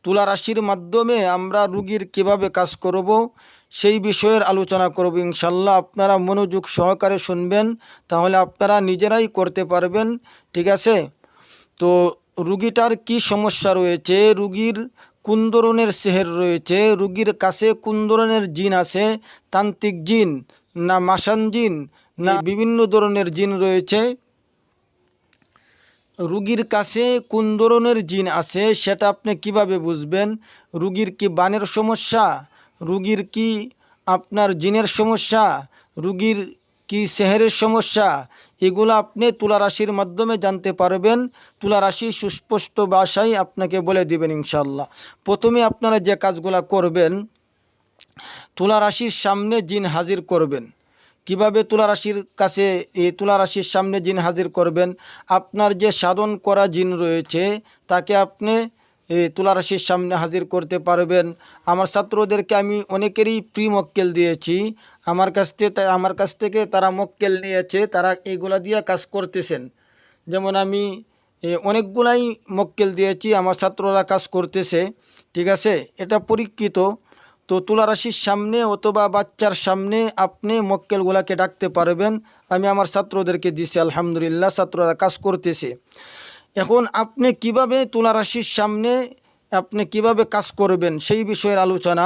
তুলা রাশির মাধ্যমে আমরা রুগীর কিভাবে কাজ করব সেই বিষয়ের আলোচনা করব ইনশাল্লাহ। আপনারা মনোযোগ সহকারে শুনবেন, তাহলে আপনারা নিজেরাই করতে পারবেন। ঠিক আছে? তো রুগীটার কি সমস্যা রয়েছে, রুগীর কোন ধরনের সেহের রয়েছে, রুগীর কাছে কোন ধরনের জিন আছে, তান্ত্রিক জিন না মাসান জিন না বিভিন্ন ধরনের জিন রয়েছে, রুগীর কাছে কোন ধরনের জিন আছে সেটা আপনি কিভাবে বুঝবেন। রুগীর কি বানের সমস্যা, রুগীর কি আপনার জিনের সমস্যা, রুগীর কি সেহেরের সমস্যা, এগুলো আপনি তুলা রাশির মাধ্যমে জানতে পারবেন। তুলা রাশি সুস্পষ্ট ভাষায় আপনাকে বলে দিবেন ইনশাল্লাহ। প্রথমে আপনারা যে কাজগুলো করবেন, তুলা রাশির সামনে জিন হাজির করবেন। কিভাবে তুলা রাশির কাছে এই তুলা রাশির সামনে জিন হাজির করবেন? আপনার যে সাধন করা জিন রয়েছে তাকে আপনি এই তুলা রাশির সামনে হাজির করতে পারবেন। আমার ছাত্রদেরকে আমি অনেকেরই ফ্রি মক্কেল দিয়েছি। আমার কাছ থেকে তারা মক্কেল নিয়েছে, তারা এইগুলা দিয়ে কাজ করতেছেন। যেমন আমি অনেকগুলাই মক্কেল দিয়েছি, আমার ছাত্ররা কাজ করতেছে। ঠিক আছে? এটা পরীক্ষিত। তো তুলা রাশির সামনে অথবা বাচ্চার সামনে আপনি মক্কেলগুলাকে ডাকতে পারবেন। আমি আমার ছাত্রদেরকে দিছি, আলহামদুলিল্লাহ ছাত্ররা কাজ করতেছে। এখন আপনি কিভাবে তুলা রাশির সামনে আপনি কিভাবে কাজ করবেন সেই বিষয়ের আলোচনা।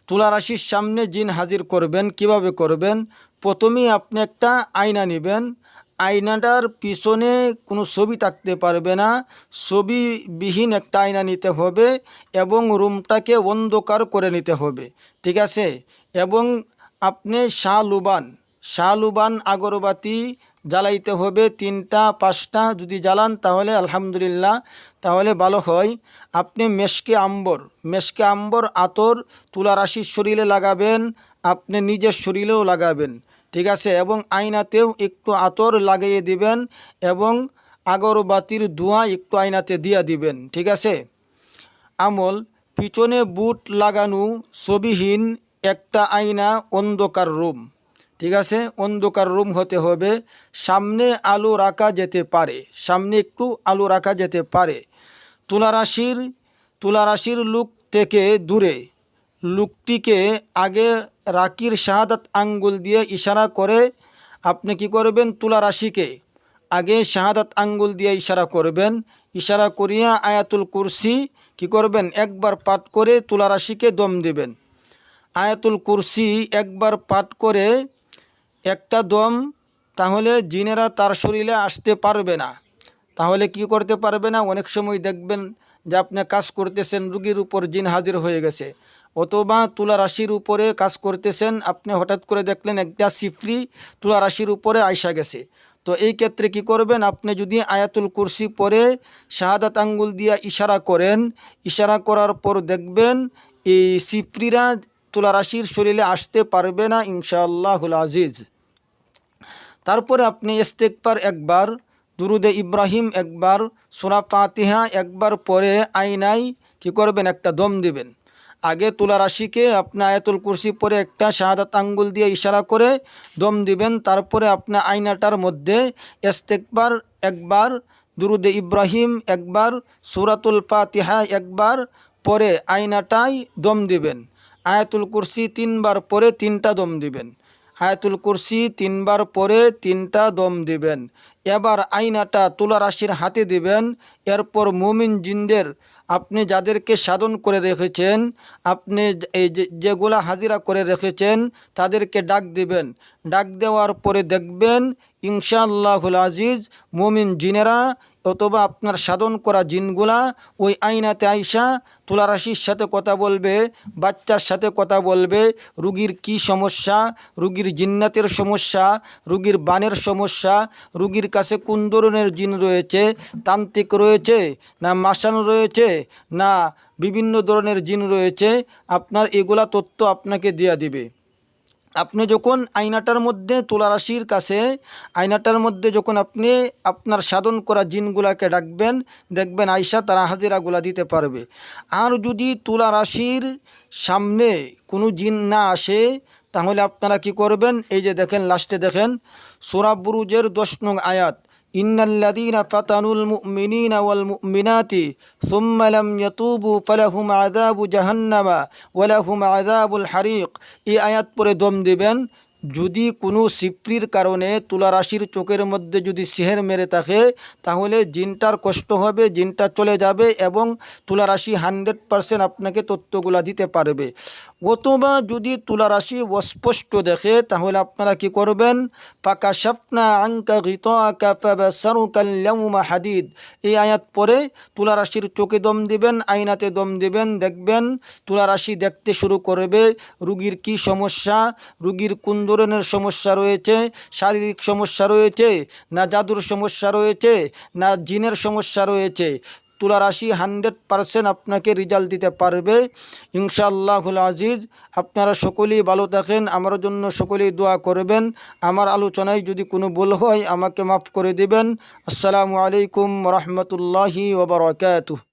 তুলা রাশির সামনে জিন হাজির করবেন, কিভাবে করবেন? প্রথমেই আপনি একটা আয়না নেবেন। আয়নাটার পিছনে কোনো ছবি থাকতে পারবে না, ছবিবিহীন একটা আয়না নিতে হবে এবং রুমটাকে অন্ধকার করে নিতে হবে। ঠিক আছে? এবং আপনি শাহলুবান আগরবাতি জ্বালাইতে হবে 3টা 5টা, যদি জ্বালান তাহলে আলহামদুলিল্লাহ, তাহলে ভালো হয়। আপনি মেশকে আম্বর আতর তুলা রাশির শরীরে লাগাবেন, আপনি নিজের শরীরেও লাগাবেন। ঠিক আছে? এবং আয়নাতেও একটু আতর লাগিয়ে দিবেন এবং আগরবাতির ধোঁয়া একটু আয়নাতে দিয়ে দিবেন। ঠিক আছে? আমল, পিছনে বুট লাগানো ছবিহীন একটা আয়না, অন্ধকার রুম। ঠিক আছে? অন্ধকার রুম হতে হবে। সামনে আলো রাখা যেতে পারে, সামনে একটু আলো রাখা যেতে পারে। তুলা রাশির লোক থেকে দূরে, লোকটিকে আগে রাকির শাহাদাত আঙ্গুল দিয়ে ইশারা করে আপনি কি করবেন, তুলা রাশিকে আগে শাহাদাত আঙ্গুল দিয়ে ইশারা করবেন। ইশারা করিয়া আয়াতুল কুরসি কি করবেন, একবার পাঠ করে তুলা রাশিকে দম দিবেন। আয়াতুল কুরসি একবার পাঠ করে একটা দম, তাহলে জিনেরা তার শরীরে আসতে পারবে না। তাহলে কি করতে পারবে না? অনেক সময় দেখবেন যে আপনি কাজ করতেছেন, রুগীর উপর জিন হাজির হয়ে গেছে, অথবা তুলা রাশির উপরে কাজ করতেছেন, আপনি হঠাৎ করে দেখলেন একটা সিফরি তুলা রাশির উপরে আইসা গেছে। তো এই ক্ষেত্রে কি করবেন, আপনি যদি আয়াতুল কুরসি পরে শাহাদাত আঙ্গুল দিয়া ইশারা করেন, ইশারা করার পর দেখবেন এই সিফরিরা তুলা রাশির শরীরে আসতে পারবে না ইনশাআল্লাহুল আজিজ। তারপরে আপনি ইস্তেগফার একবার, দুরুদে ইব্রাহিম একবার, সূরা ফাতিহা একবার পরে আয়নায় কি করবেন, একটা দম দিবেন। আগে তুলা রাশিকে আপনি আয়াতুল কুরসি পরে একটা শাহাদাত আঙ্গুল দিয়ে ইশারা করে দম দিবেন। তারপরে আপনি আয়নাটার মধ্যে ইস্তেগফার একবার, দুরুদে ইব্রাহিম একবার, সূরাতুল ফাতিহা একবার পরে আয়নাটায় দম দিবেন। আয়াতুল কুরসি 3বার পরে 3টা দম দিবেন। আয়াতুল কুরসি 3বার পরে 3টা দম দিবেন। এবার আয়নাটা তুলা রাশির হাতে দিবেন। এরপর মুমিন জিনদের আপনি যাদেরকে সাধন করে রেখেছেন, আপনি এই যেগুলা হাজিরা করে রেখেছেন তাদেরকে ডাক দিবেন। ডাক দেওয়ার পরে দেখবেন ইনশাআল্লাহুল আজিজ মুমিন জিনেরা অথবা আপনার সাধন করা জিনগুলা ওই আয়নাতে আইসা তুলা রাশির সাথে কথা বলবে, বাচ্চার সাথে কথা বলবে। রুগীর কি সমস্যা, রুগীর জিন্নাতের সমস্যা, রুগীর বানের সমস্যা, রুগীর কাছে কোন ধরনের জিন রয়েছে, তান্ত্রিক রয়েছে না মাসান রয়েছে না বিভিন্ন ধরনের জিন রয়েছে, আপনার এগুলা তথ্য আপনাকে দিয়ে দিবে। আপনি যখন আয়নাটার মধ্যে তুলা রাশির কাছে আয়নাটার মধ্যে যখন আপনি আপনার সাধন করা জিনগুলাকে ডাকবেন, দেখবেন আয়সা তারা হাজিরাগুলা দিতে পারবে। আর যদি তুলা রাশির সামনে কোনো জিন না আসে, তাহলে আপনারা কি করবেন, এই যে দেখেন লাস্টে দেখেন সূরা বুরুজের 10 নং আয়াত, ইন্নাল্লাযীনা ফাতানুল মুমিনিনা ওয়াল মুমিনাতি সুম্মা লাম ইয়াতুবু ফালাহুম আযাবু জাহান্নামা ওয়া লাহুম আযাবুল হারিক। এই আয়াত পরে দম দিবেন। যদি কোনো সিপ্রির কারণে তুলা রাশির চোখের মধ্যে যদি সিহের মেরে থাকে তাহলে জিনটার কষ্ট হবে, জিনটা চলে যাবে এবং তুলা রাশি 100% আপনাকে তথ্যগুলা দিতে পারবে। অথবা যদি তুলা রাশি অস্পষ্ট দেখে তাহলে আপনারা কি করবেন? ফাকাশাফনা আনকা গিতাআকা ফাবাসারুকাল ইয়াউমা হাদিদ। এই আয়াত পরে তুলা রাশির চোখে দম দিবেন, আয়নাতে দম দিবেন, দেখবেন তুলা রাশি দেখতে শুরু করবে রুগীর কি সমস্যা, রুগীর কোন ধরনের সমস্যা রয়েছে, শারীরিক সমস্যা রয়েছে না জাদুর সমস্যা রয়েছে না জিনের সমস্যা রয়েছে। তুলা রাশি 100% আপনাকে রেজাল্ট দিতে পারবে ইনশাআল্লাহুল আজিজ। আপনারা সকলেই ভালো থাকেন, আমার জন্য সকলেই দোয়া করবেন। আমার আলোচনায় যদি কোনো ভুল হয় আমাকে মাফ করে দিবেন। আসসালামু আলাইকুম ওয়া রাহমাতুল্লাহি ওয়া বারাকাতুহু।